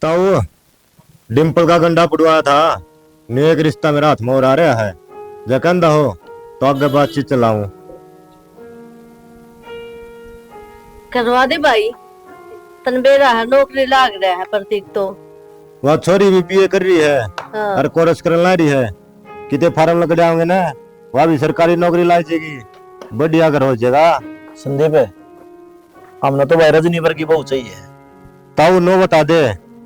ताऊ डिम्पल का गंडा पड़वा था। नेक रिश्ता मेरा हाथ में और आ रहा है। जकंदा हो तो आगे बातचीत चलाऊं। करवा दे भाई। तनबेरा है, नौकरी लाग रहा है प्रतीक तो। वह छोरी भी बीए कर रही है हाँ। और कोर्स करने ला रही है। कितने फार्म लग जाओगे ना, वह भी सरकारी नौकरी ला जाएगी। बढ़िया घर हो जाएगा। संदीप है, हमने तो भाई रजनी की बहू चाहिए। ताऊ नो बता दे,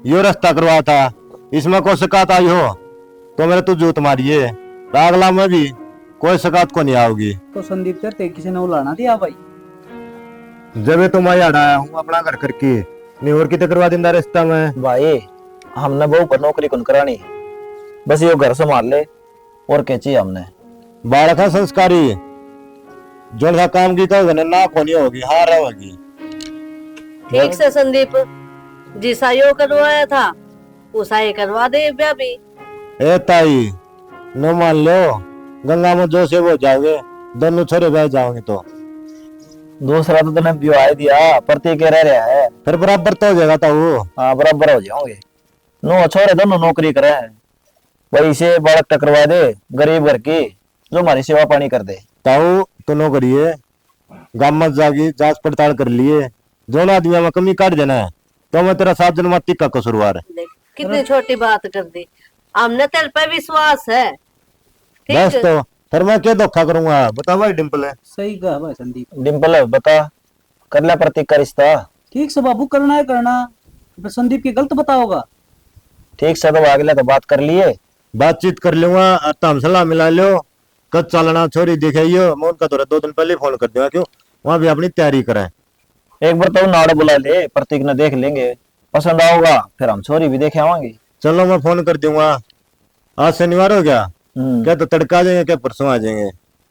यो रास्ता करवा था, इसमें कोई शिकायत आई हो तो मेरे तू जूत मारिए। अगला में भी कोई शिकायत को नहीं आओगी। तो संदीप सर ते किसी ने उलाना दिया भाई। जब तुम याद आया हूँ अपना घर करके नहीं और कितने करवा दिंदा रिश्ता में। भाई हमने बहू पर नौकरी कौन करानी, बस यो घर संभाल ले और क्या चाहिए हमने। बालक है संस्कारी, जो सा काम की तो ना कोनी होगी, हाँ रहेगी। ठीक से संदीप, जिसा यो करवाया था उसा ही करवा दे ब्याह भी। ए ताई न मान लो, गंगा में जो से वो जाओगे, दोनों छोरे बह जाओगे तो दूसरा तो तूने ब्याह दिया, प्रतीक रह रहा है, फिर बराबर तो हो जाएगा ताऊ। हाँ बराबर हो जाओगे। नो छोरे दोनों नौकरी करे हैं, वही से बालक टकरवा दे गरीब घर की, जो हमारी सेवा पानी कर दे। ताऊ तो नो करिए, गांव में जागी जांच पड़ताल कर लिए, दोनों आदमियों में कमी काट देना है तो मैं तेरा 7 जन्म का कसूरवार है। देख कितनी छोटी बात कर दी। हमने तेरे पे विश्वास है। बस ठीक। तो फिर मैं क्या धोखा करूंगा, बता भाई डिम्पल है। सही कहा भाई संदीप। डिम्पल बता, कर लिया प्रतीक का रिश्ता? ठीक से बाबू, करना है करना, पर संदीप की गलत पता होगा। ठीक से तो अगले तो बात कर लिए, बातचीत कर लूंगा, आता सलाह मिला लो, कद चालना छोरी दिखाइयो। मैं उनका तो 2 दिन पहले फोन कर दूंगा, क्यों वहां भी अपनी तैयारी करें। एक बार तो नाड़ बुला ले, प्रतीक ने देख लेंगे, पसंद आओगा फिर हम छोरी भी देखे आवांगे। चलो मैं फोन कर दूंगा। आज शनिवार हो गया, क्या तो तड़का आ जाएंगे, क्या परसों आ जाएंगे।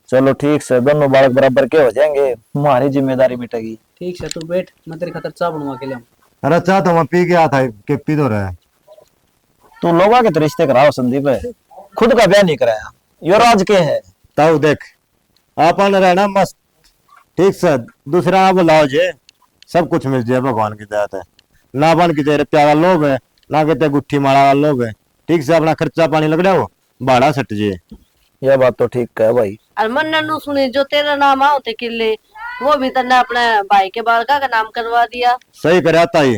चलो ठीक से, दोनों बालक बराबर के हो जाएंगे, हमारी जिम्मेदारी मिटेगी। ठीक से तू बैठ, मैं तेरी खातिर चाय बनवा के ले आऊं। अरे चाह तो मैं पी गया था कि पी तो रहा है। तू लोगों के तो रिश्ते कराओ संदीप है, खुद का ब्याह नहीं कराया, यो राज के है। ताऊ देख, आपन रहना मस्त, ठीक से दूसरा आप बुलाओ जे, सब कुछ मिल जाए भगवान की दया है। ना बन के तेरे प्यारा लोग है, ना कहते गुट्ठी मारा वाला लोग है। ठीक से अपना खर्चा पानी लग रहा हो, भाड़ा सट जे। यह बात तो ठीक है भाई। और मन्ना नु सुनी, जो तेरा नाम आओते किले, वो भी तन्ने अपने भाई के बालका का नाम करवा दिया। सही करे ताई,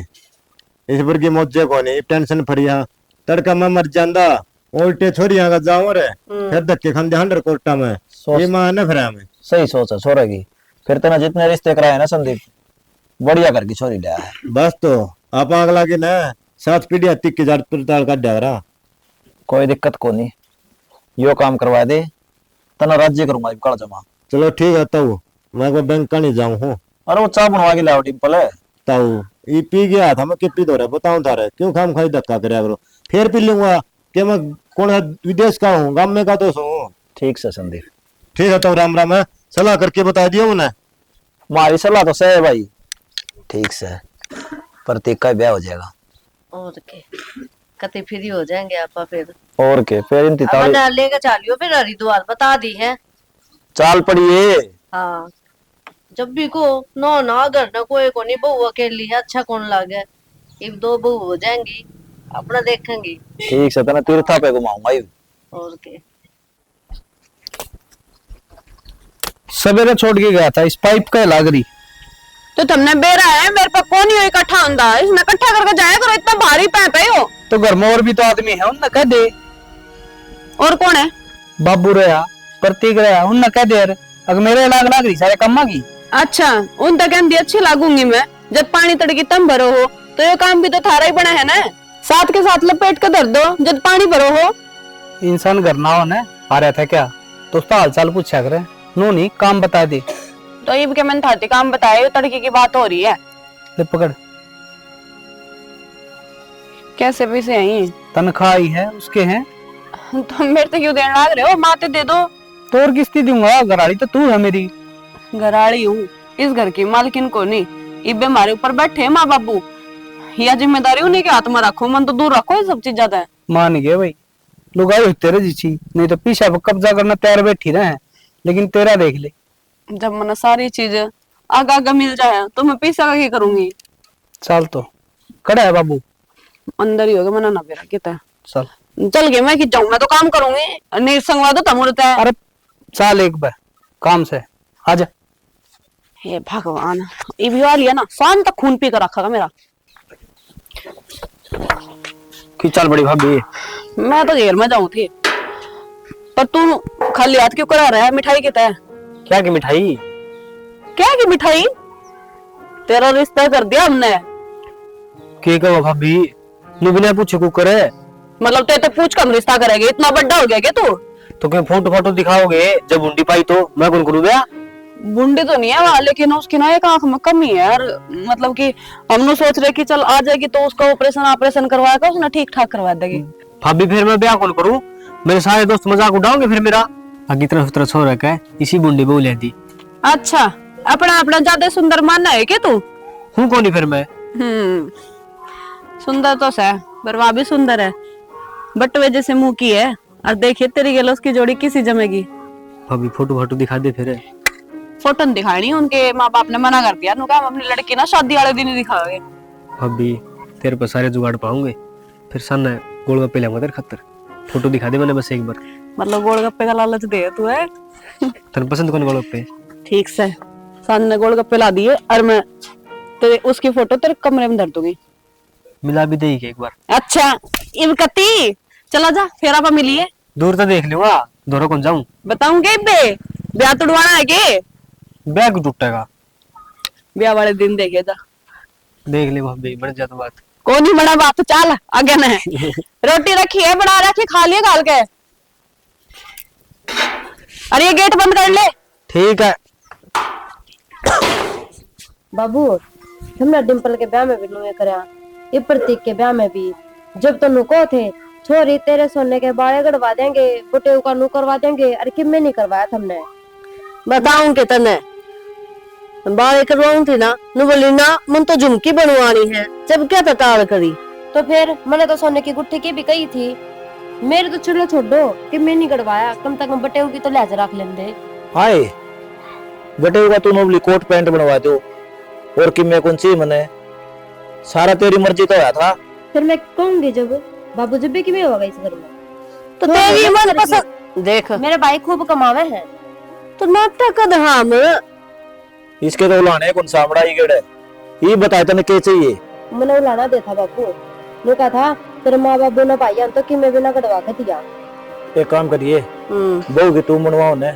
इस बार की मौजे को नहीं टेंशन फरिया, तड़का मैं मर जांदा, उल्टे छोरियां का जाऊं रे, फिर धक्के खांदे हंडर कोटा में, ये मां ने फिर हमें। सही सोच है छोरे की, फिर तेना जितने रिश्ते कराए ना संदीप, बढ़िया करके छोरी लिया है। बस तो आप अगला की ना 7 पीढ़ी हत्ती की जाट पड़ताल का डरा। कोई दिक्कत को नहीं, यो काम करवा दे, तना राज्य करूंगा कल जमा। चलो ठीक है ताऊ, मैं कोई बैंक का नहीं जाऊं हूँ। अरे वो चाय बनवा के लाओ डिम्पल है। ताऊ ये पी गया था, मैं कि पी दो रहा बताऊं था रे, क्यों खाम खाई धक्का करे करो। फिर पी लूंगा कि मैं कौन विदेश का हूँ, गाँव में का तो हूँ। ठीक से संदीप, ठीक है तो राम राम है, सलाह करके बता दिया उन्हें। हमारी सलाह तो सही है भाई। ठीक से प्रतीक का ब्याह हो जाएगा। और के कते फ्री हो जाएंगे आपा फिर। और के फिर इन अब लेके चालियो फिर हरिद्वार, बता दी है। चाल पड़िए। हाँ, जब भी को नो ना घर ना कोई को नहीं, बहू अकेली है, अच्छा कौन लागे। एक 2 बहू हो जाएंगी, अपना देखेंगी। ठीक से तना तीर्था पे घुमाऊंगा यू। और के सवेरे छोड़ के गया था, इस पाइप का लाग रही। तो तुमने बेरा है, मेरे पे कौन ही इकट्ठा होता, इसने इकट्ठा करके जाया करो, इतना भारी पैप है हो। तो घर में और भी तो आदमी है, उनने कह दे। और कौन है? बाबू रहा, प्रतीक रहा, उनने कह दे यार, अगर मेरे लाग लाग रही सारे कम्मा की। अच्छा, उन तक कहती अच्छी लागूंगी मैं, जब पानी तड़की तम भरो हो, तो ये काम भी तो थारा ही बना है ना। साथ के साथ लपेट के धर दो जब पानी भरो हो। इंसान घर ना हो ना, आ रहा था क्या तो उसका हाल चाल पूछा करे, नो नहीं काम बता दे। तो ये क्या मैंने थाती काम बताया, तड़की की बात हो रही है। ले पकड़, कैसे पैसे आई? तनख्वाह ही है उसके हैं। तुम मेरे से क्यों देने लाग रहे हो, माते दे दो। तो और किस्ती दूंगा, घराड़ी तो तू है मेरी। घराड़ी हूँ, इस घर की मालकिन को नहीं। इबे हमारे ऊपर बैठे माँ बाबू, यह जिम्मेदारी उन्हीं के हाथ में रखो, मन तो दूर रखो, ये सब चीज ज्यादा है। मान गए भाई, लुगाई तेरे जी, नहीं तो पीछा कब्जा करना तैयार बैठी रहे, लेकिन तेरा देख ले। जब मैंने सारी चीज आगा आगा मिल जाए तो मैं पैसा का क्या करूंगी। चल तो खड़ा है बाबू, अंदर ही होगा मना ना बेरा किता चल चल गए मैं कि जाऊं मैं तो काम करूंगी नहीं संगवा तो तम उड़ता है अरे चल एक बार काम से आजा। हे भगवान ये भी वाली है ना शाम तक खून पी कर रखा मेरा कि चल बड़ी भाभी। मैं तो घेर में जाऊं थी पर तू खाली हाथ क्यों करा रहा है मिठाई किता है क्या की मिठाई? क्या की मिठाई तेरा रिश्ता कर दिया हमने के कहो भाभी नु बिना पूछे को करे मतलब ते तो पूछ कम रिश्ता करेगी इतना बड़ा हो गया क्या तू तो क्या फोटो फोटो दिखाओगे जब बुंडी पाई तो मैं कौन करूँ बया? बुंडी तो नहीं है वहाँ लेकिन उसकी ना एक आंख में कमी है यार मतलब कि हम सोच रहे कि चल आ जाएगी तो उसका ऑपरेशन करवाएगा उसने ठीक ठाक करवा देगी। भाभी फिर मैं ब्याह कौन करूँ? मेरे सारे दोस्त मजाक उड़ाओगे फिर मेरा। आगे तरफ हो रखा है इसी बुंडी बहू लेती। अच्छा अपना अपना ज्यादा सुंदर मानना है क्या तू? हूँ कौन फिर मैं? सुंदर तो है पर वह भी सुंदर है बट वजह से मुंह की है और देखिए तेरी गलों की जोड़ी किसी जमेगी। भाभी फोटो फोटो दिखा दे फिर। फोटो दिखानी उनके माँ बाप ने मना कर दिया नुका हम अपनी लड़की ना शादी वाले दिन ही दिखाओगे। भाभी तेरे पर सारे जुगाड़ पाऊंगे फिर सन गोलगप्पे ले तेरे खतर फोटो दिखा दे मैंने बस एक बार। मतलब गोलगप्पे का लालच दे तू है तेरे पसंद कौन गोलगप्पे? ठीक से सन ने गोलगप्पे ला दिए और मैं तेरे उसकी फोटो तेरे कमरे में धर दूंगी। मिला भी देगी एक बार। अच्छा इवकती चला जा फिर आप मिलिए दूर तो देख लूंगा दोनों कौन जाऊं बताऊंगे बे ब्याह तुड़वाना है के बैग टूटेगा ब्याह वाले दिन देखे था देख ले भाभी बन जा तो बात। कौन ही बड़ा बात चल आगे न रोटी रखी है बना रखी खा लिया गाल के अरे ये गेट बंद कर ले। ठीक है बाबू हमने डिम्पल के ब्याह में भी नुए करया ये प्रतीक के ब्याह में भी जब तो नुको थे छोरी तेरे सोने के बाड़े गड़वा देंगे बुटेऊ का नु करवा देंगे अरे किम में नहीं करवाया तुमने बताऊं के तने बारे करवाऊं थी ना नु बोली ना मन तो झुमकी बनवानी है जब क्या तटाड़ करी तो फिर मैंने तो सोने की गुट्ठी की भी कही थी मेरे तो चलो छोड़ो कि मैं नहीं गड़वाया कम से कम बटेऊ की तो लहजा रख लेंदे। हाय बटे का तू नोबली कोट पैंट बनवा दो और कि मैं कौन सी मने सारा तेरी मर्जी तो आया था। फिर मैं कहूंगी जब बाबू जब भी कि होगा इस घर में तो तेरी मन पसंद देख मेरे भाई खूब कमावे हैं तो नाटक कर हम इसके तो उलाने कौन सामड़ा ही गेड़े ये बताए तने के चाहिए? मैंने उलाना देता बापू ने कहा था तेरे माँ बाबू ने भाई तो कि मैं बिना कटवा के दिया। एक काम करिए बहू की तू बनवाओ ने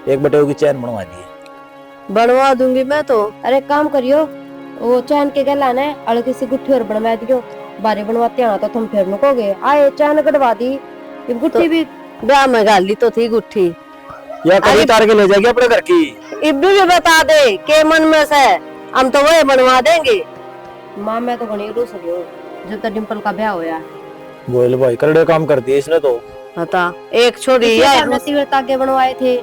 एक बटे की चैन बनवा दिए। बनवा दूंगी मैं तो। अरे काम करियो वो चैन के गला ने अड़ किसी गुट्ठी और बनवा दियो बारे बनवाते आना तो तुम फिर नुकोगे आए चैन कटवा दी ये गुट्ठी भी ब्याह में गाली तो थी गुट्ठी या कभी तार के ले जाएगी अपने घर की इब्बी भी बता दे के मन में से हम तो वही बनवा देंगे। माँ मैं तो बनी रूस रही हूँ जब तक डिम्पल का ब्याह होया बोल भाई करड़े काम कर दिए इसने तो। बता एक छोरी हमने तीवर तागे बनवाए थे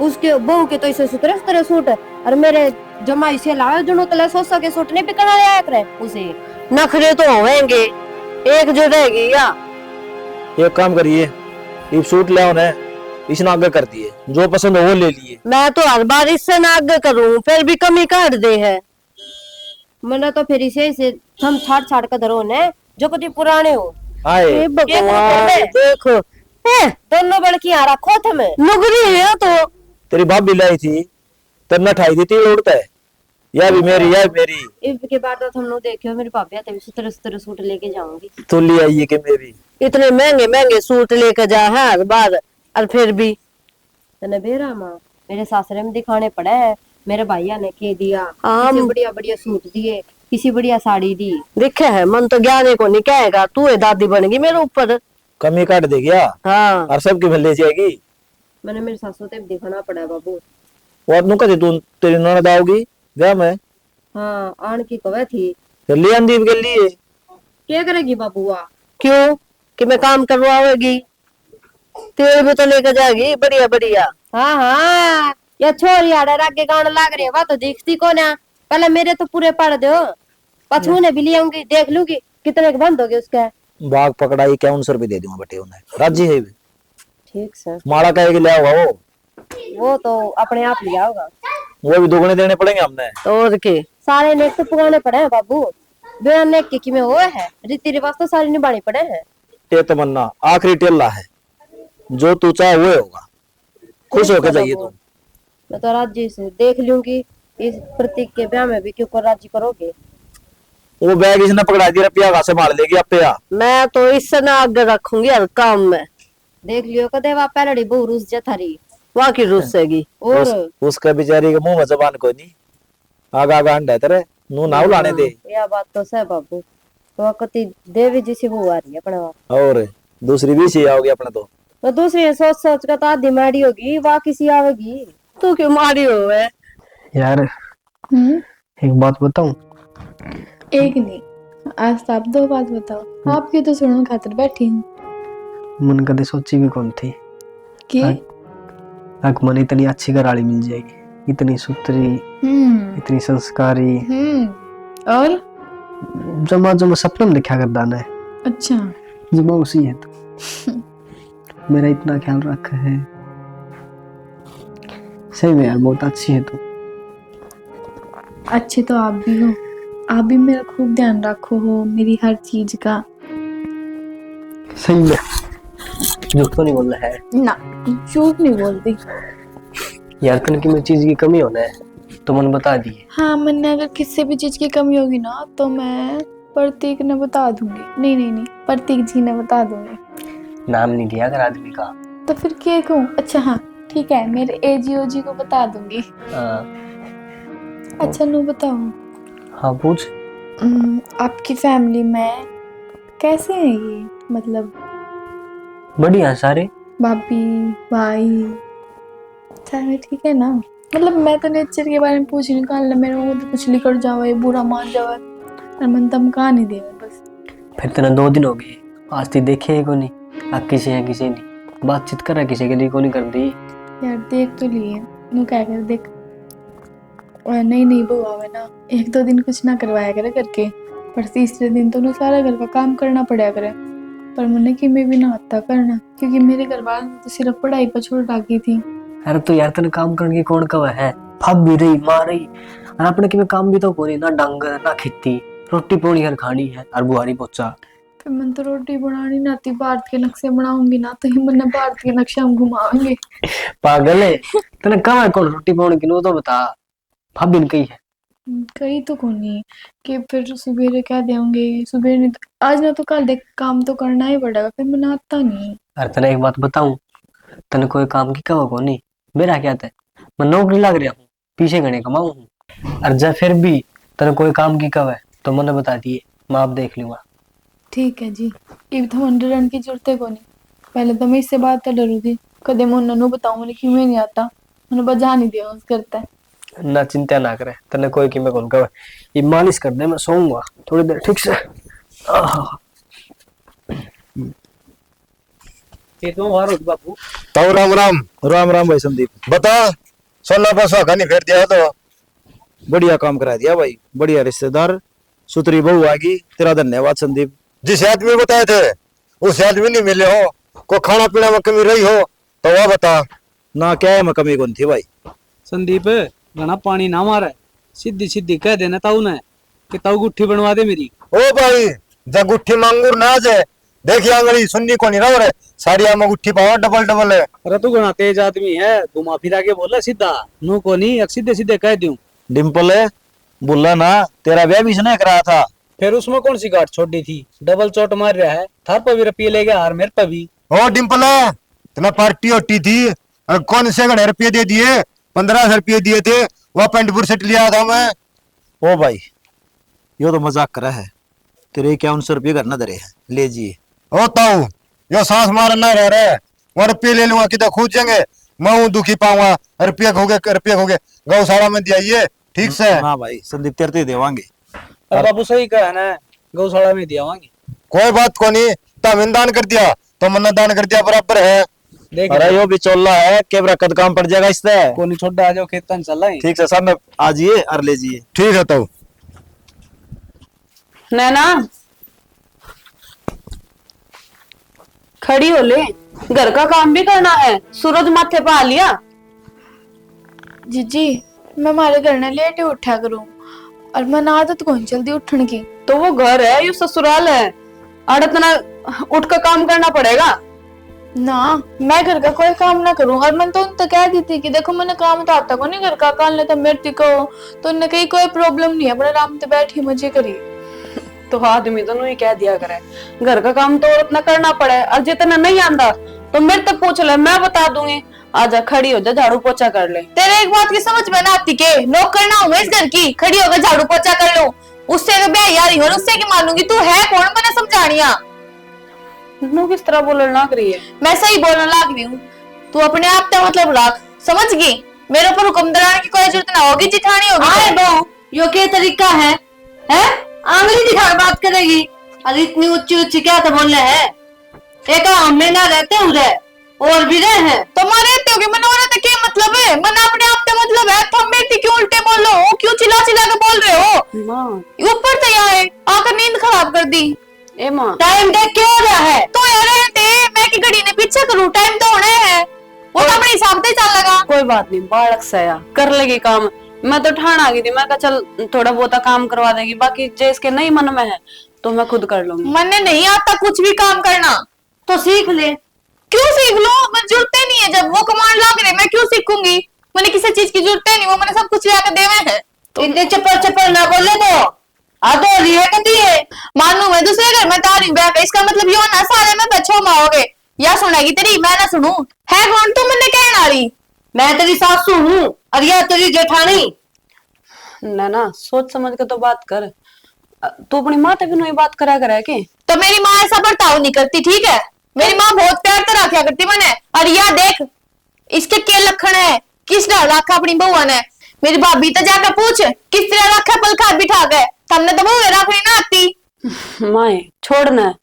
उसके बहू के तो इसे सुतरे सुतरे सूट और मेरे जमाई से लाए जो तले 100 के सूट नहीं पिकना आया करे उसे नखरे तो होंगे एक जो रहेगी या एक काम करिए ये सूट ले आओ इसने आगे कर दिए जो पसंद हो वो ले लिए। मैं तो हर बार इससे ना आगे करूं फिर भी कमी काट दे है मैंने तो फिर इसे हम छाट छाट कर धरो ने जो कभी पुराने हो आए भगवान देखो दोनों बड़की आ रखो थे मैं नुगरी है तो तेरी भाभी लाई थी तब न ठाई थी उड़ता है या भी मेरी या मेरी इसके बाद तो तुम लोग देखियो मेरी भाभी आते भी सुतरे सुतरे सूट लेके जाऊंगी तो ले आइए कि मेरी इतने महंगे महंगे सूट लेकर जा हर बार और फिर भी तने बेरा माँ मेरे सासरे में दिखाने पड़े है मेरे भैया ने के दिया किसी बढ़िया बढ़िया सूट दिए किसी बढ़िया साड़ी दी दिखे है मन तो ज्ञाने को नहीं कहेगा तू है दादी बनेगी मेरे ऊपर कमी काट दे गया हाँ और सबकी मिल ले जाएगी। मैंने मेरे सासू ते दिखाना पड़ा है बाबू और नु कदी तू तेरी ननद आओगी क्या मैं हाँ आन की कवे थी ले अंदीप के लिए क्या करेगी बाबूआ क्यों कि मैं काम करवाओगी तेरे भी तो लेकर जाएगी बढ़िया बढ़िया। हाँ हाँ या छोरी आड़े आगे गाना लाग रही है वह तो दिखती को ना पहले मेरे तो पूरे पढ़ दो पछू ने भी ले आऊंगी देख लूंगी कितने के बंद हो गए उसका बाग पकड़ाई 51 रुपए दे दूंगा बटे उन्हें राजी है ठीक सर माड़ा कहेगी ले आओ वो तो अपने आप लिया होगा वो भी दुगने देने पड़ेंगे हमने और के सारे नेक तो पुराने पड़े हैं बाबू बयान ने की में वो है, रीति रिवाज तो सारी निभानी पड़े हैं। ये तमन्ना आखिरी टेल्ला है, जो तू चाहे वो होगा, खुश होकर जाइए तुम। मैं तो राजी से देख लूंगी, इस प्रतीक के ब्याह में भी क्यों कर राजी करोगे? वो बैग इसने पकड़ा दिया, रुपया कहाँ से मार लेगी अब पे? मैं तो इससे ना आगे रखूंगी हर काम में। देख लियो कदे वा पहलड़ी बहु रूस जथारी वहाँ की रुसेगी। और उसका बेचारी के मुंह में जबान कोई नहीं, आगा आगा अंडा है तेरे, नू ना उलाने दे। यह बात तो सही बाबू, तो कति देवी जी सी बहु आ रही है अपने वहाँ। और दूसरी भी सी आओगी अपने तो दूसरी सोच सोच का तो आधी माड़ी होगी, वहाँ किसी आवेगी। तू क्यों मारी हो है? यार एक बात बताऊं? एक नहीं, आज तो आप 2 बात बताओ। आपकी तो सुनने खातिर बैठी हूँ मन कदे सोची भी कौन थी कि मन इतनी अच्छी घरवाली मिल जाएगी, इतनी सुथरी, इतनी संस्कारी, और जमा जमा सपना में लिखा कर दाना है। अच्छा जमा उसी है तो मेरा इतना ख्याल रखा है, सही में यार बहुत अच्छी है तू। अच्छे तो आप भी हो, आप भी मेरा खूब ध्यान रखो हो मेरी हर चीज का। सही में झूठ तो नहीं बोल रहा है ना, झूठ नहीं बोलती। यार, तन की मैं चीज की कमी होना है तो मन बता दिए। हाँ, मन अगर किसी भी चीज की कमी होगी ना तो मैं प्रतीक ने बता दूंगी। नहीं नहीं नहीं, प्रतीक जी ने बता दूंगी। नाम नहीं दिया अगर आदमी का तो फिर क्या कहूँ? अच्छा हाँ ठीक है, मेरे एजीओ जी को बता दूंगी। अच्छा नो बताओ, हाँ पूछ। आपकी फैमिली में कैसे है ये? मतलब बढ़िया सारे, भाभी भाई सारे ठीक है ना? मतलब मैं तो नेचर के बारे में पूछ नहीं, कल मेरे मुंह तो कुछ लिखट जावे, बुरा मान जावे और मन तम कहा नहीं दे बस। फिर तेना 2 दिन हो गए, आज ती देखे को नहीं, अब किसी है किसी नहीं बातचीत करा, किसी के लिए को नहीं कर दी। यार देख तो लिए, नु क्या कर देख, और नहीं नहीं वो आवे ना 1-2 दिन कुछ ना करवाया करे करके, पर तीसरे दिन तो नु सारा घर का काम करना पड़ा करे। पर मुझे कि मैं भी ना आता करना, क्योंकि मेरे घर वालों ने तो सिर्फ पढ़ाई पर छोड़ डाकी थी। अरे तो यार तेने काम करने की कौन कवा है, फब भी रही माँ रही, और अपने के में काम भी तो कोई ना, डांगर ना खेती, रोटी पोनी हर खानी है और बुहारी पोचा। फिर मैं तो रोटी बनानी ना आती, भारत के नक्शे बनाऊंगी ना तो ही मैंने भारत के नक्शे हम घुमाएंगे। पागल है, तेने कहा है कौन रोटी पोनी की, नो तो बता, फब भी कही है। कहीं तो कौन नहीं कि फिर सवेरे क्या देंगे, सुबह नहीं तो आज ना तो कल देख, काम तो करना ही पड़ेगा, फिर मैं आता नहीं। अरे तेने एक बात बताऊं, तेने कोई काम की कवा को नहीं, मेरा क्या था, मैं नौकरी लग रहा हूँ, पीछे घने कमाऊं हूँ, और जब फिर भी तेने कोई काम की कवा है तो मैंने बता दिए, मैं आप देख लूंगा। ठीक है जी, ये तो मन डरने की जरूरत है को नहीं। पहले तो मैं इससे बात तो डरू थी, कदे मुन्ना नु बताऊं मैंने क्यों नहीं आता, मैंने बजा नहीं दिया उस करता है। ना चिंता ना करे, तेने कोई की मैं कौन कवा, ये मालिश कर दे, मैं सोऊंगा थोड़ी देर, ठीक से। बापू तो राम राम। राम राम भाई संदीप, बता, सोना पैसा खानी फेर दिया तो बढ़िया काम करा दिया भाई, बढ़िया रिश्तेदार, सुतरी बहू आएगी, तेरा धन्यवाद संदीप। जिस आदमी बताए थे उस आदमी नहीं मिले हो, को खाना पीना में कमी रही हो तो वह बता। ना क्या है मैं कमी कौन थी भाई। संदीप घना पानी ना मारे, सीधी सीधी कह देना ताऊ ने कि ताऊ गुट्ठी बनवा दे मेरी। ओ भाई, जब गुट्ठी मांगूर ना जाए, देखिए अंगड़ी सुन्नी को नहीं रहा, साड़िया में गुट्ठी पावा डबल डबल है। अरे तू घना तेज आदमी है, घुमा फिरा के बोला सीधा, नो को नहीं सीधे सीधे कह दूं। डिम्पल है बोला ना, तेरा ब्याह भी इसने कराया था। फिर उसमें कौन सी गांठ छोड़ी थी, डबल चोट मार रहा है, थार पर भी रुपये ले गया, हार मेरे पर भी। ओ डिम्पल है, इतना पार्टी होती थी और कौन से घड़े रुपये दे दिए, 1500 रुपये दिए थे, वह पेंटपुर सेट लिया था मैं। ओ भाई यो तो मजाक करा है, तेरे 5100 रुपये करना दरे है, ले जी। ओ ताऊ, यो सांस मारना रह रहे, वह रुपये ले लूंगा कितना खूद जाएंगे, मैं हूँ दुखी पाऊंगा, रुपये खोगे गौशाला में दिया, ठीक से। हाँ भाई संदीप तेरे तो देवांगे। अरे बाबू सही कहा ना, गौशाला में दिया वांगी। कोई बात को नहीं, तमिन दान कर दिया तो मन्ना दान कर दिया, बराबर है। देख अरे यो भी चोला है, केवरा कद काम पड़ जाएगा इससे। कोनी छोड़ा आ जाओ, खेतन चल रहा है। ठीक है सामने आ जाइए और ले जाइए। ठीक है ताऊ। नैना खड़ी हो ले, घर का काम भी करना है, सूरज माथे पे आ लिया। जीजी मैं हमारे घर ने लेट ही उठा करूं, और मैं आदत कौन जल्दी उठने की, तो वो घर है, ये ससुराल है। अड़त ना उठ कर काम करना पड़ेगा। ना मैं घर का कोई काम ना करूं, और मैं तो उन तक कह दी थी कि देखो मैंने काम तो आता को नहीं घर का, कल ने तो मेरे को तो उनने कही कोई प्रॉब्लम नहीं है, अपने आराम से बैठी मजे करी। तो आदमी तो नहीं कह दिया करे घर का काम तो औरत ना करना पड़े, और जितना नहीं आंदा तो मेरे तक पूछ ले, मैं बता दूंगी। आजा खड़ी हो जा, झाड़ू पोछा कर ले। तेरे एक बात की समझ में ना आती के नौकर ना हूं मैं इस घर की, खड़ी होकर झाड़ू पोछा कर लूं, उससे तो ब्याह यारी हो उससे की मानूंगी। तू है कौन मैंने समझानिया? नू किस तरह बोलने लग रही है? मैं सही बोलने लग रही हूँ, तू अपने आप का मतलब रख, समझ गई? मेरे ऊपर हुक्म दिलाने की कोई जरूरत ना होगी, जिठानी होगी। आए बो यो क्या तरीका है? आंगली दिखा बात करेगी? अरे इतनी ऊंची ऊंची क्या तो बोल रहे हैं? एक हमने ना रहते उधर और भी रहे हैं। तो मैं रहते होगे मन वाला तो क्या मतलब है? मन अपने आप का मतलब है, तुम मेरी क्यों उल्टे बोल रहे हो? क्यों चिल्ला चिल्ला के बोल रहे हो? माँ ऊपर से यहाँ है आकर नींद खराब कर दी। ए माँ, टाइम देख क्यों हो रहा है? तो यार रहते मैं की घड़ी ने पीछे करूँ, टाइम तो होना है, वो तो अपने हिसाब से चल लगा। कोई बात नहीं, बालक सया कर लेगी काम। मैं तो ठान आ गई थी, मैं कहा चल थोड़ा बहुत काम करवा देगी, बाकी जो इसके नहीं मन में है तो मैं खुद कर लूंगी। मन नहीं आता कुछ भी काम करना, तो सीख ले। क्यों सीख लो? मैं जरूरत नहीं है, जब वो कमांड ला रहे मैं क्यों सीखूंगी? मैंने किसी चीज की जरूरत नहीं, वो मैंने सब कुछ लाकर देवे है। इतने चप्पल चप्पल ना बोले तो आधो है कदी है। मानू मैं दूसरे घर में तारी ब्याह का, इसका मतलब यो ना सारे में बच्चों माओगे या सुनेगी तेरी, मैं ना सुनू। है कौन तू मैंने कहना रही? मैं तेरी सासू हूँ और यह तेरी जेठानी। ना सोच समझ के तो बात कर। तू अपनी माँ तक नहीं बात करा करे के? तो मेरी माँ ऐसा बर्ताव नहीं करती, ठीक है? मेरी माँ बहुत प्यार से रखा करती मैंने। और यह देख इसके क्या लक्षण है, किस तरह रखा अपनी बउआ ने। मेरी भाभी तो जाकर पूछ किस तरह रखा पलखा बिठा के, हमने तो बउए रखनी ना आती। माए छोड़ना,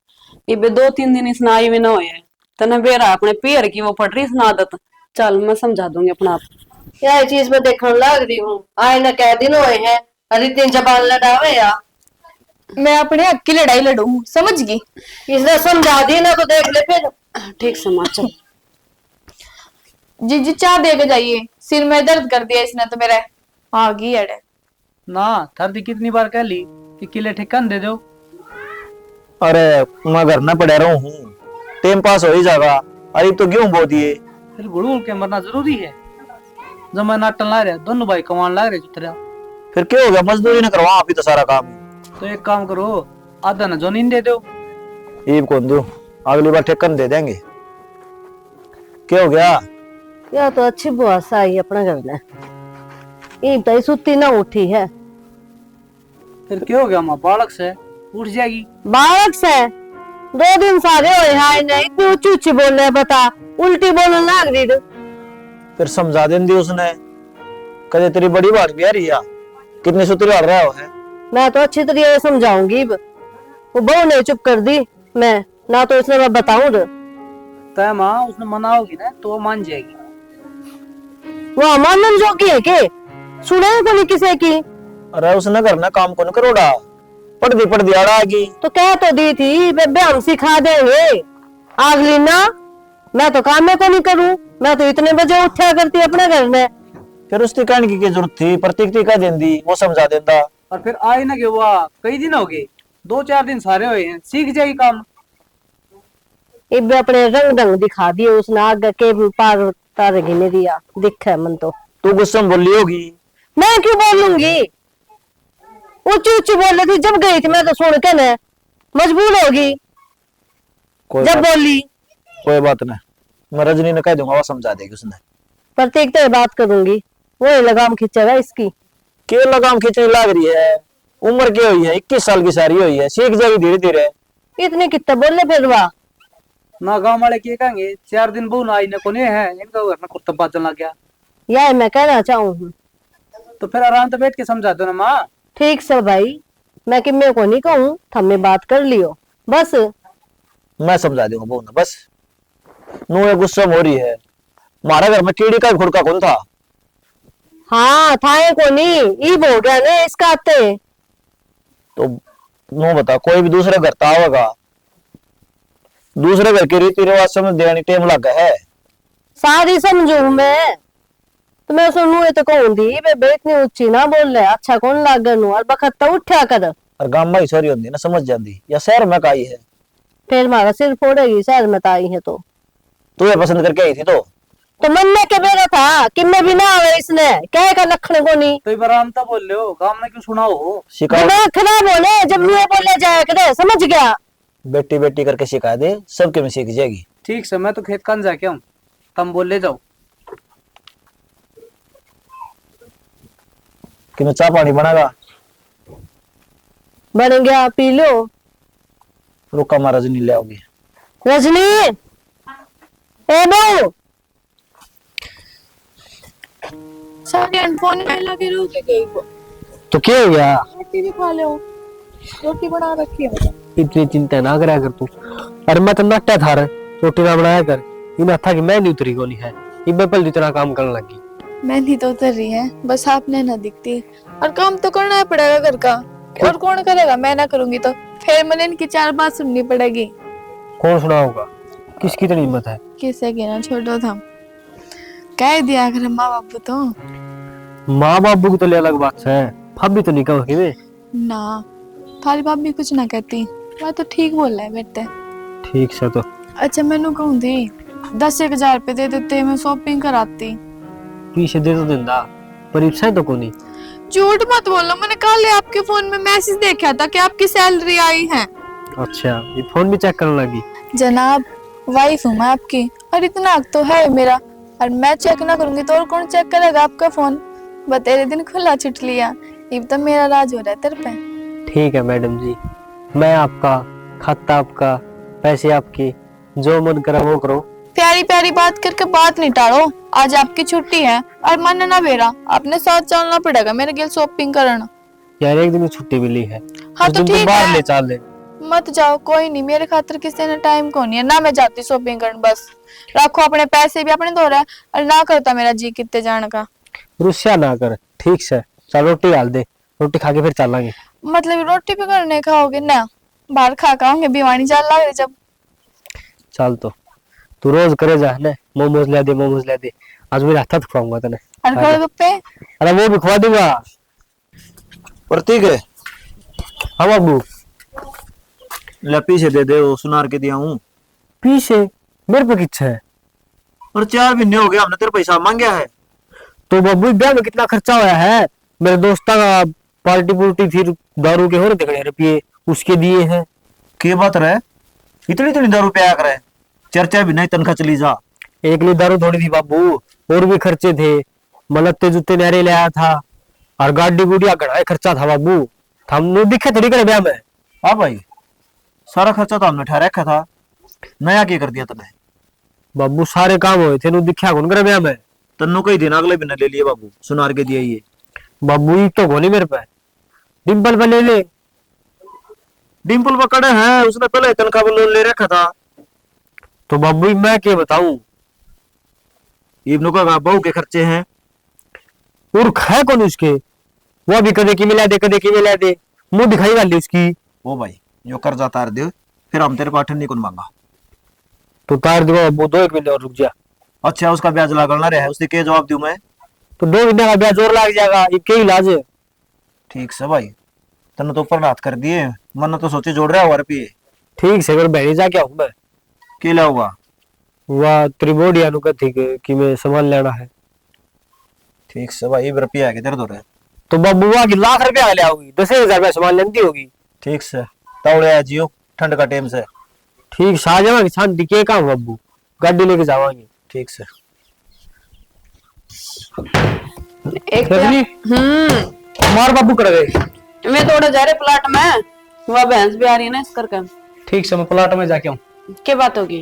ये 2-3 दिन इसने आई भी ना होए तने बेरा अपने पैर की वो पट रही इसने आदत। चल मैं समझा दूंगी अपना आप। यह चीज में देखने लग रही हूँ, आए न कह दिन हुए हैं और इतनी जबान लड़ावे या। मैं अपने हक की लड़ाई लड़ूंगी, समझ गई? इसने समझा दी ना तो देख ले फिर। ठीक समझ चल। जी चाय दे के जाइए, सिर में दर्द कर दिया इसने तो मेरा। आ गई अड़े ना थर दी कितनी बार कह ली कि किले ठिकान दे दो। अरे मैं घर में पड़ा रहूं हूँ, टाइम पास हो ही जाएगा। अरे तो क्यों बो दिए? फिर गुड़गुड़ के मरना जरूरी है। जमा नाटन ला रहे दोनों भाई कमान ला रहे जुतरा। फिर क्या हो गया? मजदूरी न करवा आप ही तो सारा काम। तो एक काम करो, आधा न जोनीन दे दो। ये कौन दो, अगली बार ठेकन दे देंगे। क्या हो गया? यह तो अच्छी बुआ सा आई अपने घर में, ये तो सुती ना उठी है। फिर क्या हो गया माँ? बालक से उठ जाएगी। बालक से 2 दिन सारे हुए हैं इन्हें, इतनी ऊंची ऊंची बोल रहे, बता उल्टी बोलने लग रही थी। फिर समझा दें दी उसने, कदे तेरी बड़ी बात भी आ रही है, कितनी सुतरी हाल रहा है। मैं तो अच्छी तरीके से समझाऊंगी, वो बहू ने चुप कर दी। मैं ना तो इसने मैं बताऊं तय माँ उसने मनाओगी ना तो वो मान जाएगी। वो मानन जोगी है के? सुने को नहीं किसी की। अरे उसने घर में काम कौन करोड़ा, पढ़ दी आड़ा आगी। तो कह तो दी थी बेबे हम सिखा देंगे, आगली ना मैं तो काम में को नहीं करूं, मैं तो इतने बजे उठा करती अपने घर में। फिर उसकी कहने की जरूरत थी? प्रतीक कह देंदी, वो समझा देता। और फिर आई ना कि हुआ कई दिन हो गए, 2-4 दिन सारे हुए हैं, सीख जाएगी काम। इबे अपने रंग ढंग दिखा दिए उसने, आगे के पार तारे गिने दिया, दिख है मन तो। तू गुस्से में बोली होगी। मैं क्यों बोलूंगी? ऊंची ऊंची बोल रही थी जब गई थी, मैं तो सुन के न मजबूर होगी जब बोली। कोई बात नहीं, मैं रजनी ने कह दूंगा, वो समझा देगी उसने। प्रत्येक तो बात करूंगी, वो लगाम खींचेगा इसकी। के लगाम खींचने लग रही है? उम्र क्या हुई है? 21 साल की सारी हुई है, सीख जाएगी धीरे धीरे। इतने कितने बोले फिर वाह ना गांव वाले क्या कहेंगे, 4 दिन बहु ना आई ने कोने है, इनका घर में कुत्ता बात चलना गया। यह मैं कहना चाहूँ। तो फिर आराम से बैठ के समझा दो ना माँ। ठीक सर भाई, मैं कि मैं को नहीं कहूँ, हमने बात कर लियो बस। मैं समझा दूंगा बहू ना, बस नू ये गुस्सा हो रही है। हमारे घर में कीड़ी का घुड़का कौन था? हाँ थाए को नहीं, ईब हो गया ना इसका आते। तो नू बता, कोई भी दूसरे घर तो आवेगा, दूसरे घर के रीति रिवाज समझ देने टाइम लगा है। सारी समझू मैं, तो मैं सुनू ये तो कौन दी बेबे इतनी ऊंची ना बोल रहे, अच्छा कौन लाग नू और बखत तो उठा कर। और गांव में ही छोरी होती ना समझ जाती या शहर में काई है। फिर मारा सिर फोड़ेगी शहर में आई है तू ये पसंद करके आई थी तो मन में के बेरा था कि मैं भी ना आवे इसने क्या का लखने को नहीं। तो आराम तो बोल रहे हो, गाँव में क्यों सुनाओ हो? शिकायत दिमाग खराब होने जब नहीं बोले जाया करे, समझ गया? बेटी बेटी करके सिखा दे, सबके में सीख जाएगी। ठीक से मैं तो खेत कान जाके हूँ, तुम बोल ले जाओ। कि मैं चाय पानी बनागा? बन गया, पी लो। रुका मारा रजनी ले आओगी। रजनी ए बहू सारे फोन में लगे रहोगे गई को तो क्या हो गया? रोटी भी खा लो, रोटी बना रखी है। इतनी चिंता ना करा कर तू। अरे मैं तो नट्टा था रे, रोटी ना बनाया कर। इन था कि मैं नहीं उतरी को नहीं है, इब्बे पल इतना काम करने लगी। मेहंदी तो उतर रही है, बस आपने ना दिखती। और काम तो करना ही पड़ेगा घर का, और कौन करेगा? मैं ना करूंगी तो फिर मैंने इनकी 4 बात सुननी पड़ेगी। कौन सुनाऊंगा? किसकी इतनी हिम्मत है? किसे की ना छोड़ो था, कह दिया कर माँ बाबू तो। माँ बाबू की तो ले अलग बात है, भाभी तो नहीं कहोगी वे। ना थारी भाभी कुछ ना कहती, मैं तो ठीक बोल रहा है बेटे। ठीक से तो अच्छा मैनू कहूँ थी 10,000 रुपए दे देते, मैं शॉपिंग कराती। पीछे दे तो दिंदा, पर इच्छा तो को नहीं। झूठ मत बोलो, मैंने कल आपके फोन में मैसेज देखा था कि आपकी सैलरी आई है। अच्छा, ये फोन भी चेक करने लगी? जनाब वाइफ हूँ मैं आपकी, और इतना हक तो है मेरा, और मैं चेक ना करूंगी तो और कौन चेक करेगा आपका फोन? बतेरे दिन खुला छुट लिया, ये तो मेरा राज हो रहा है तेरे पे। ठीक है मैडम जी, मैं आपका, खाता आपका, पैसे आपके, जो मन करा वो करो। प्यारी प्यारी बात करके बात नहीं टाड़ो, आज आपकी छुट्टी है और मन ना बेरा, अपने साथ चलना पड़ेगा मेरे गिल शॉपिंग करना। यार एक दिन की छुट्टी मिली है, हाँ उस तो दिन तो ठीक बाहर है, ले चल ले। मत जाओ, कोई नहीं, मेरे खातिर किसी ने टाइम को नहीं है ना, मैं जाती शॉपिंग करने। बस रखो अपने पैसे भी अपने दो रहा है, और ना करता मेरा जी कितने जाने का। रुस्सा ना कर, ठीक से चल रोटी डाल दे, रोटी खा के फिर चलेंगे। मतलब रोटी भी करने खाओगे ना? बाहर खा खाओगे, बीमारी चल लग जब। चल तो तू रोज करे जा ने, मोमोज ले दे, मोमोज ले दे, आज मेरे हाथ खुआऊंगा तने। और गोलगप्पे? अरे वो भी खुआ दूंगा। प्रतीक है हाँ बाबू। ले पीछे दे दे, वो सुनार के दिया हूँ। पीछे मेरे पे किच्छा है? और 4 महीने हो गया, हमने तेरे पैसा मांगा है। तो बाबू ब्याह में कितना खर्चा होया है? मेरे दोस्ता का पार्टी पुर्टी, फिर दारू के हो रहे थे रुपये, उसके दिए हैं। के बात रहे, इतनी इतनी दारू पे आया करे, 4 महीने तनख्वाह चली जा। एक लिए दारू थोड़ी थी बाबू, और भी खर्चे थे। मलत्ते जूते नारे ले आया था, और गाड़ी गुड़िया घड़ा खर्चा था बाबू। हम दिखे थोड़ी करे ब्याह में। हाँ भाई, सारा खर्चा तो हमने ठहरा रखा था, नया क्या कर दिया तने? बाबू सारे काम हुए थे, दिखा कौन करे ब्याह में? तन्नू कई दिन अगले महीने ले लिए बाबू, सुनार के दिया ये। बाबू ये तो गोली मेरे पे, डिम्पल पे ले ले। डिम्पल पकड़े हैं, उसने पहले तनख्वाह पर लोन ले रखा था। तो बाबू मैं क्या बताऊं, इब्नू का बहू के खर्चे हैं। उर्ख है कौन उसके? वो भी कदे की मिला दे, कदे की मिला दे, मुंह दिखाई वाली उसकी। ओ भाई, जो कर्जा तार दे, फिर हम तेरे पाठन नहीं कौन मांगा। तो तार दो बाबू, 2 महीने और रुक जा। अच्छा, उसका ब्याज लगना रहा है, उससे क्या जवाब दूं मैं? तो 2 महीने का ब्याज और लग जाएगा, ये क्या इलाज है? ठीक से भाई, तने तो ऊपर हाथ कर दिए, मन तो सोचे जोड़ रहा हुआ रुपये। ठीक से अगर बहनी जा क्या हूं मैं, केला हुआ वह त्रिबोडिया नु कथी कि मैं सामान लेना है। ठीक से भाई, रुपया है तेरे दो रहे। तो बाबू वहां की लाख रुपया ले आओगी, 10,000 रुपया सामान लेती होगी। ठीक से तावड़े आ जियो, ठंड का टाइम से। ठीक से आ जाओगे, शांति के काम बाबू, गाड़ी लेके जावांगे। ठीक से एक मार बाबू कर गए। मैं थोड़ा जा रहे प्लाट में, वह भैंस भी आ रही है ना इस करके। ठीक से मैं प्लाट में जाके हूँ। क्या बात होगी?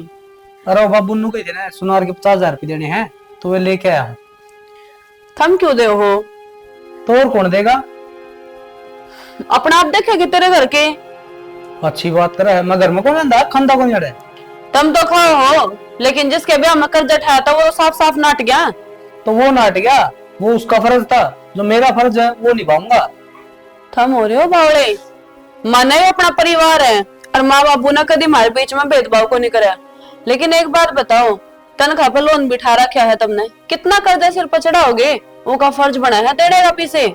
अरे वो बाबू नु कही देना सुनार के 50,000 रुपये देने हैं, तो वे लेके आया हूँ। थम क्यों दे हो? तो और कौन देगा? अपना आप देखेगी तेरे घर के। अच्छी बात कर रहा है, मैं घर में कौन रहता, खंदा कौन जड़े? तुम तो खाओ हो, लेकिन जिसके ब्याह में कर्जा उठाया था वो साफ साफ नाट गया। तो वो नाट गया, वो उसका फर्ज था, जो मेरा फर्ज है वो निभाऊंगा। थम हो रहे हो बावड़े, माना ही अपना परिवार है, और माँ बाबू ने कभी हमारे बीच में भेदभाव को नहीं कराया। लेकिन एक बात बताओ, तनख्वाह पे लोन बिठा रखा है तुमने, कितना कर्जा सिर पर चढ़ाओगे? वो का फर्ज बना है तेरे का पीछे।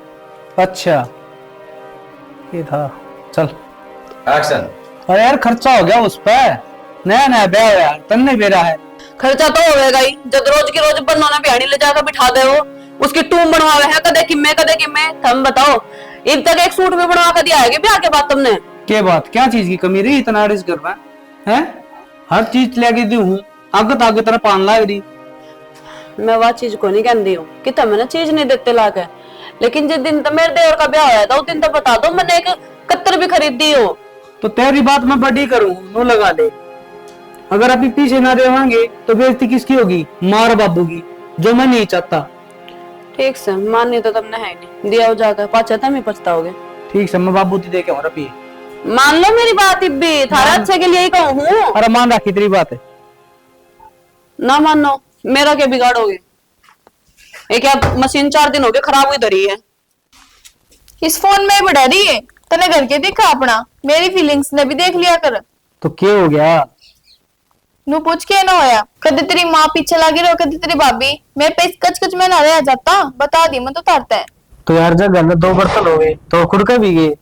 अच्छा ये था, चल। एक्शन। अरे यार खर्चा हो गया उस पे, नया नया ब्याह हो यार, तन्ने बेरा है। खर्चा तो होगा ही, जब रोज की रोज बनवाना बिहाड़ी ले जाकर बिठा दे हो, उसकी टूम बनवावे है कदे किम्मे। तुम बताओ, अब तक एक सूट भी बनवा कर दिया है ब्याह के बाद तुमने? के बात, क्या चीज की कमी रही इतना रिस्क कर है? हर चीज लेके दी हूँ, आगत आगे तरह पान लाग रही। मैं वह चीज को नहीं कहती हूँ कि तुमने चीज नहीं देते लाके, लेकिन जिस दिन तो मेरे देवर का ब्याह होया था उस दिन तो बता दो मैंने एक कत्तर भी खरीदी हो। तो तेरी बात मैं बड़ी करूँ, नो लगा ले। अगर अभी पीछे ना देवांगे तो बेइज्जती किसकी होगी? मार बाबू की, जो मैं नहीं चाहता। ठीक से माननी तो तुमने है नहीं, दिया हो जाकर पाचा तुम ही पछताओगे। ठीक से मैं बाबू ती दे के हूँ पी। मान लो मेरी बात इब्बी, थारा अच्छे के लिए ही कहूँ। अरे मान रखी तेरी बात है। ना मानो मेरा क्या बिगाड़ोगे? एक क्या मशीन 4 दिन हो गए खराब हुई धरी है। इस फोन में बढ़ा रही है, तने घर के दिखा अपना, मेरी फीलिंग्स ने भी देख लिया कर। तो क्या हो गया? नु पूछ के ना होया, कदे तेरी माँ पीछे लगी रहो, कदे तेरी भाभी। मेरे पे इस कच में ना रह जाता, बता दी मैं तो तारता है। तो यार जब घर में 2 बर्तन हो गए तो खुड़का भी गए।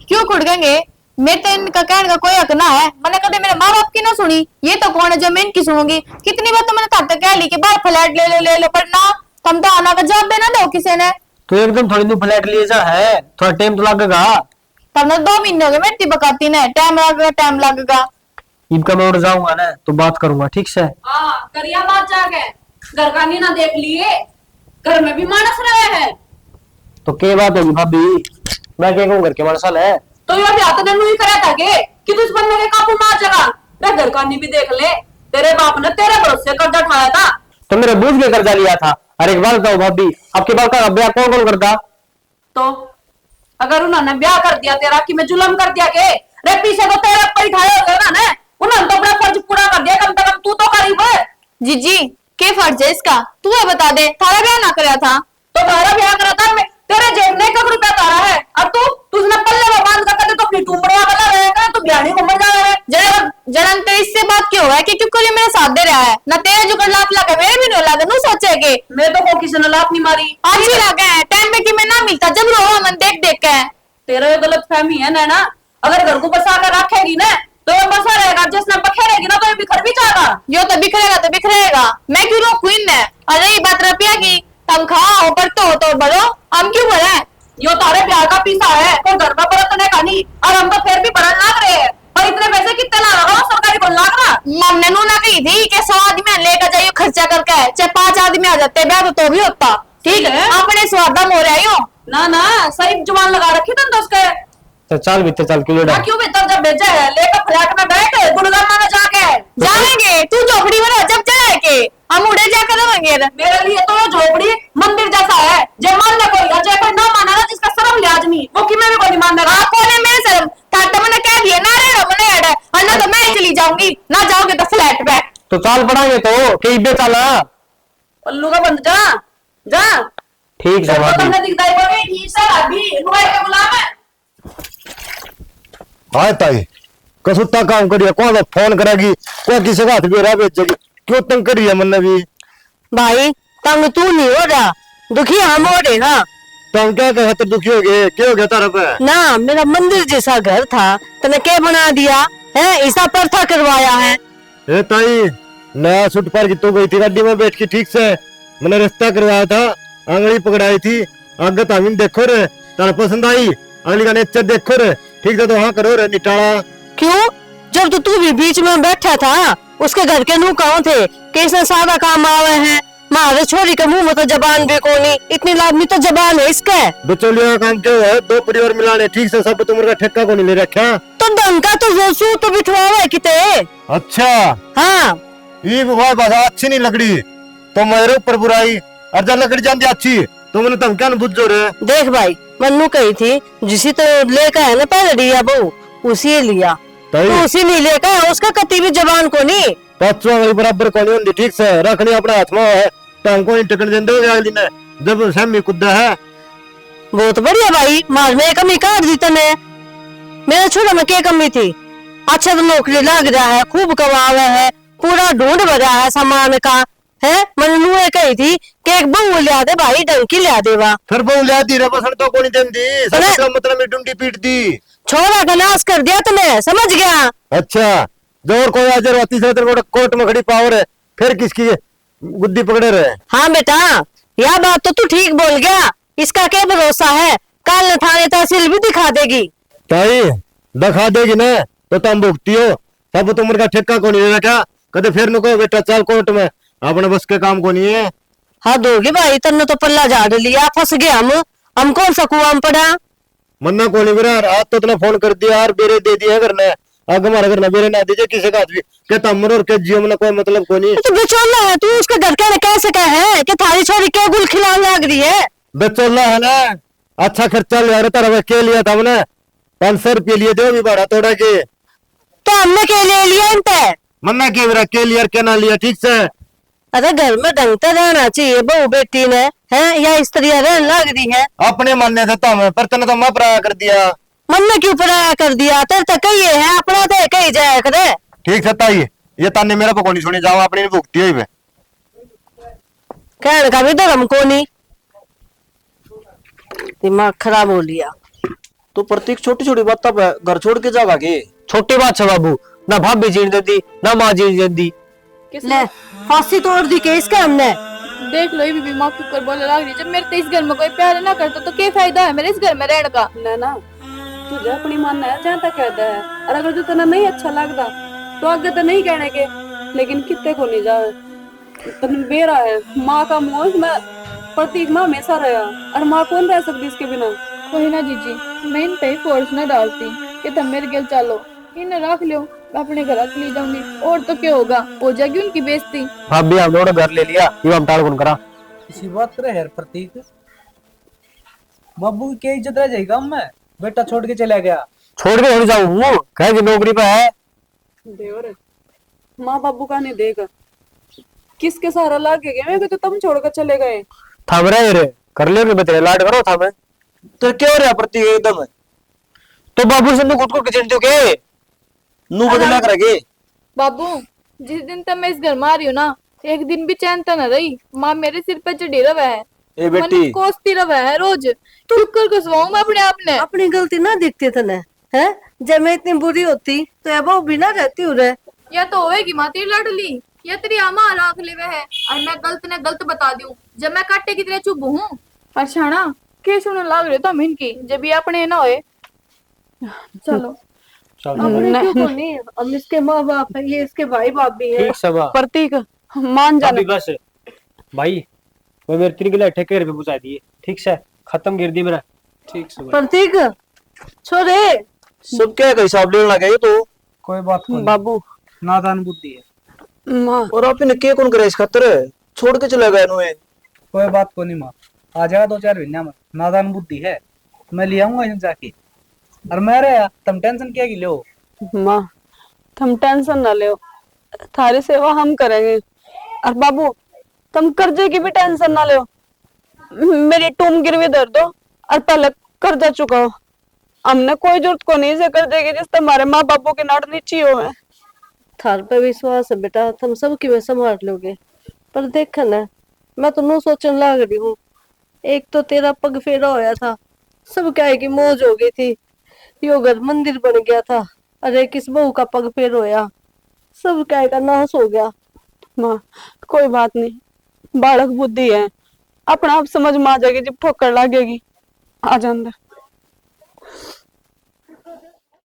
क्यों खुड़केंगे? मेरे तो इनका कहने का कोई हक ना है। मैंने कदे मेरे माँ बाप की ना सुनी, ये तो कौन है जो मैं इनकी सुनूंगी? कितनी बार तो मैंने तारता कह ली कि बाहर फ्लैट ले लो, पर ना, तुम तो आना का जवाब देना दो किसी ने। तो एकदम थोड़ी दूर फ्लैट लिए जा है, थोड़ा टाइम तो लगेगा। तब 2 महीने हो गए मेरी बकाती ने, टाइम लगेगा। इनका मैं उड़ जाऊंगा ना तो बात करूंगा, ठीक से? हाँ करिया बात जाके, घर का नहीं ना देख लिए, घर में भी मानस रहे हैं। तो क्या बात होगी भाभी, मैं क्या कहूँ घर के मानसल है। तो ये ब्याह तो नहीं करा था कि तुझ बनने के काबू मार जगह रे, घर का नहीं भी देख ले, तेरे बाप ने तेरे भरोसे कर्जा उठाया था। तो मेरे बूझ के कर्जा लिया था। अरे एक बात बताओ भाभी, आपके बाल का ब्याह कौन कौन करता? तो अगर उन्होंने ब्याह कर दिया तेरा कि मैं जुलम कर दिया के रे, पीछे तो तेरे ऊपर ही खाए हो ना, उन्होंने तो अपना फर्ज पूरा कर दिया, कम से कम तू तो करीब है। जीजी के फर्ज है इसका, तू है बता दे। थारा ब्याह ना कराया था तो तारा ब्याह करा था, तेरे जेब में 1 रुपया तारा है, और तुझने पल्ले में बांध कर कदे तो अपनी टूमड़िया वाला रहेगा, तो ब्याह को मर जाएगा। जड़न तो इससे बात क्यों है कि क्यों कोई मेरे साथ दे रहा है ना? तेरे जो कर लात लगा मेरे भी नहीं लगा, नू सोचे के मैं तो को किसी ने लात नहीं मारी, अच्छी लगा है टाइम पे कि मैं ना मिलता जब रोवा मन देख के। तेरा ये गलत फहमी है ना, अगर घर को बसा कर रखेगी ना तो ये बसा रहेगा, जिसने बखेरेगी ना तो ये बिखर भी जाएगा। यो तो बिखरेगा, मैं क्यों रोकू इन्हें? अरे ये बात रुपया की तुम खाओ पर तो भरो, हम क्यों भरे? यो तारे प्यार का पीसा है, तो घर में बरतने का नहीं, और हम तो फिर भी भरन लाग रहे हैं। और इतने पैसे कितने ला रहा हो सरकारी को लाग रहा? मम्मी नू ना कही थी कि 100 आदमी लेकर जाइयो खर्चा करके, चाहे 5 आदमी आ जाते ब्याह तो भी होता। ठीक है अपने स्वादम हो रहा हो ना, सही जुबान लगा रखी तुम तो उसके। तो चल भीतर चल, क्यों डर? क्यों भीतर जब भेजा है लेकर फ्लैट में बैठ गुड़गामा में जाके जाएंगे, तू झोपड़ी में रह जब जाए के हम उड़े जाकर रहेंगे। मेरे लिए तो ये झोपड़ी मंदिर जैसा है, जो मान ले कोई अजय कोई ना माना ना, जिसका शर्म लिहाज नहीं, वो कि मैं भी कोई नहीं मानेगा। कोने में शर्म ताता मैंने कह दिया ना रे मने अड़, अन्ना तो मैं चली जाऊंगी, ना जाओगे तो फ्लैट पे। तो चाल पड़ांगे तो कहीं बे चला पल्लू का बंद जा ठीक है तो भाभी। तुमने दिखदाई बोली ठीक से अभी रुआई के गुलाम है। हाँ ताई कसुत्ता काम करिए, कौन फोन करेगी, कोई किसी का हाथ भी रहा बेचेगी, क्यों तंग करिए मन भी? भाई तंग तू नहीं हो रहा, दुखी हम हो रहे ना। तो हम क्या कहते दुखी हो गए, क्या हो गया तारा पे? ना मेरा मंदिर जैसा घर था, तने क्या बना दिया है? ऐसा पर्था करवाया है। ए ताई नया सूट पर की तो गई थी गाड़ी में बैठ के, ठीक से मैंने रिश्ता करवाया था, आंगली पकड़ाई थी, आगे तामीन देखो रे, तारा पसंद आई, अगली का नेचर देखो रे, ठीक है तो हाँ करो रे निटाला। क्यों? जब तो तू भी बीच में बैठा था, उसके घर के नू कौन थे? कैसे सादा काम आवे हैं? मारे छोरी के मुंह में तो जबान भी कोनी, इतनी लादमी तो जबान है इसके। बिचौलिया का काम क्यों है? 2 परिवार मिलाने, ठीक से सब तुमरा ठेका को नहीं ले रखा। तो डंका तो जोसू तो बिठवावे किते। अच्छा हाँ ये बात अच्छी नहीं लकड़ी, तो मेरे ऊपर बुराई, और जब लकड़ी जान अच्छी तो मैंने तुम क्या बुझो रे? देख भाई मन्नू कही थी जिसी तो लेकर है ना पहले रिया बहू, उसी लिया तो उसी नहीं लेकर, उसका कति भी जबान को नहीं, पांचवा वाली बराबर को नहीं होती, ठीक से रखनी अपने हाथ में है, तो हमको नहीं टिकट देंगे अगली ने, जब सहमी कुद्दा है। बहुत बढ़िया भाई, मार में कमी काट दी तने, मेरे छोरा में क्या कमी थी? अच्छा तो नौकरी लग रहा है, खूब कमावा है, पूरा ढूंढ भरा है सामान का है। मन्नू कही थी कि एक बहू लिया दे भाई, डंकी लिया देवा, फिर बहू लिया दी रे बसन तो को नहीं देंदी, सब मतलब में डुंडी पीट दी। छोरा का नाश कर दिया तूने, समझ गया? अच्छा, जो और कोई हाजिर होती से तेरे को कोर्ट में खड़ी पावर है, फिर किसकी गुद्दी पकड़े रहे? हाँ बेटा, यह बात तो तू ठीक बोल गया। इसका क्या भरोसा है, कल थाने तहसील भी दिखा देगी। ताई दिखा देगी ना तो तुम भुगती हो। सब तुम का ठेका को नहीं लेना क्या? कदे फिर नको बेटा चल कोर्ट में, अपने बस के काम को नहीं है। हाँ दोगी भाई, तन्ने तो पल्ला झाड़ लिया, फंस गया हम कौन सा कुआं में पड़ा। मन्ना को नहीं बिरा, आज तो इतना फोन कर दिया यार, बेरे दे दिया करना आगे हमारे घर ना बेरे ना दीजिए किसी का भी कहता मर और के जियो में कोई मतलब को नहीं। तू बेचौला है, तू उसके घर के कैसे कहे है कि थारी छोरी क्या गुल खिलाने लग रही है? बेचोला है ना, अच्छा खर्चा लिया रे तेरा के लिया था हमने 500 रुपये लिए दो भी भाड़ा तोड़ा के। तो हमने के लिए लिया इनते? मन्ना के मेरा के लिया के ना लिया ठीक से। अरे घर में ढंग से रहना चाहिए बहू बेटी ने, है या स्त्रियां रहने लग रही है? अपने मानने से तो हमें पर तने तो मैं पराया कर दिया। मन में क्यों पराया कर दिया? तेरे तक कही है अपना तो कही जाया करे। ठीक है ताई, ये ताने मेरा पकोनी सुनी जाओ अपनी भुगती हुई। कहने का भी धर्म को नहीं, दिमाग खराब हो लिया। तो प्रतीक छोटी छोटी बातों पे घर छोड़ के जागा के? छोटी बात है बाबू, ना भाभी जीने देती ना माँ जीने देती। ले फांसी तोड़ दी के इसका हमने। देख लो, ये भी माँ के ऊपर बोलने लग रही है। जब मेरे तो इस घर में कोई प्यार ना करता तो क्या फायदा है मेरे इस घर में रहने का? ना तुझे अपनी मानना है जहाँ तक कहता है, और अगर जो तना नहीं अच्छा लगता तो आगे तो नहीं कहने के, लेकिन कितने को नहीं जावे तन बेरा है। माँ का मोह में प्रतीक माँ हमेशा रहा, और माँ कौन रह सकती इसके बिना? वही ना जीजी, मैं इन पे फोर्स ना डालती कि तुम मेरे घर चलो, इन्हें रख लो, मैं अपने घर चली जाऊंगी। और तो क्या होगा, हो जाएगी उनकी बेइज्जती। भाभी हम लोगों ने घर ले लिया, ये हम टाल कौन करा? इसी बात करे यार प्रतीक, बाबू की क्या इज्जत रह जाएगी हम में? बेटा छोड़ के चला गया। छोड़ के नहीं जाऊँ, कहे कि नौकरी पे है। देवर माँ बाबू का नहीं देगा, किसके सहारा लागे गए? मैं तो तुम छोड़कर चले गए। थम रहे रे, कर ले बतेरे लाड करो था मैं। तो क्या हो रहा प्रतीक एकदम? तो बाबू से खुद को किचन दो के नू बदला करेगे? बाबू, जिस दिन तक मैं इस घर में आ रही हूँ ना, एक दिन भी चैन तो न रही। माँ मेरे सिर पे चढ़ी रहा है, ए बेटी मन कोसती रहा है रोज। तू कर कसवाऊं मैं अपने आप ने। अपनी गलती ना दिखती तने, है? जब मैं इतनी बुरी होती तो ये बहू भी ना रहती उरे। या तो होएगी माँ तेरी लाडली, या तेरी आमा राख ले है, और मैं गलत ने गलत बता दूं। जब मैं काटे की तरह चुप हूँ। अच्छा ना, के सुनने लग रहे तो हम इनकी, जब ये अपने ना होए। चलो अपने क्यों को नहीं, हम इसके माँ बाप है, ये इसके भाई बाप भी है। ठीक सबा प्रतीक मान जाना। भाभी बस भाई, वो मेरे तीन किलो ठेके पे पहुंचा दिए, ठीक से खत्म गिर दी मेरा। ठीक से प्रतीक छोरे, सब क्या का हिसाब लेने लगे तो? कोई बात नहीं बाबू नादान बुद्धि है। माँ और आप इन्हें क्या कौन करे इस खातर छोड़ के चला गया नुए? कोई बात को नहीं माँ, आ जाएगा 2-4 महीना में। नादान बुद्धि है, मैं ले आऊंगा इन्हें जाके। और मैं रहा तुम टेंशन क्या की लो? माँ तुम टेंशन ना लो, थारी सेवा हम करेंगे। और बाबू तुम कर्जे की भी टेंशन ना लो, मेरी टूम गिरवी धर दो और पहले कर्जा चुकाओ। हमने कोई जरूरत को नहीं से कर्जे की, जिस तुम्हारे माँ बापू के नाट नीचे हो है। थार पे विश्वास है बेटा, तुम सब की वे संभाल लोगे। पर देख ना, मैं तो नो सोचने लग रही हूँ। एक तो तेरा पग फेरा होया था, सब क्या है कि मौज हो गई थी, यो घर मंदिर बन गया था। अरे किस बहू का पग फेर होया, सब क्या है का नाश हो गया। माँ कोई बात नहीं, बालक बुद्धि है, अपना आप समझ में आ जाएगी जब ठोकर लगेगी। आ जा अंदर।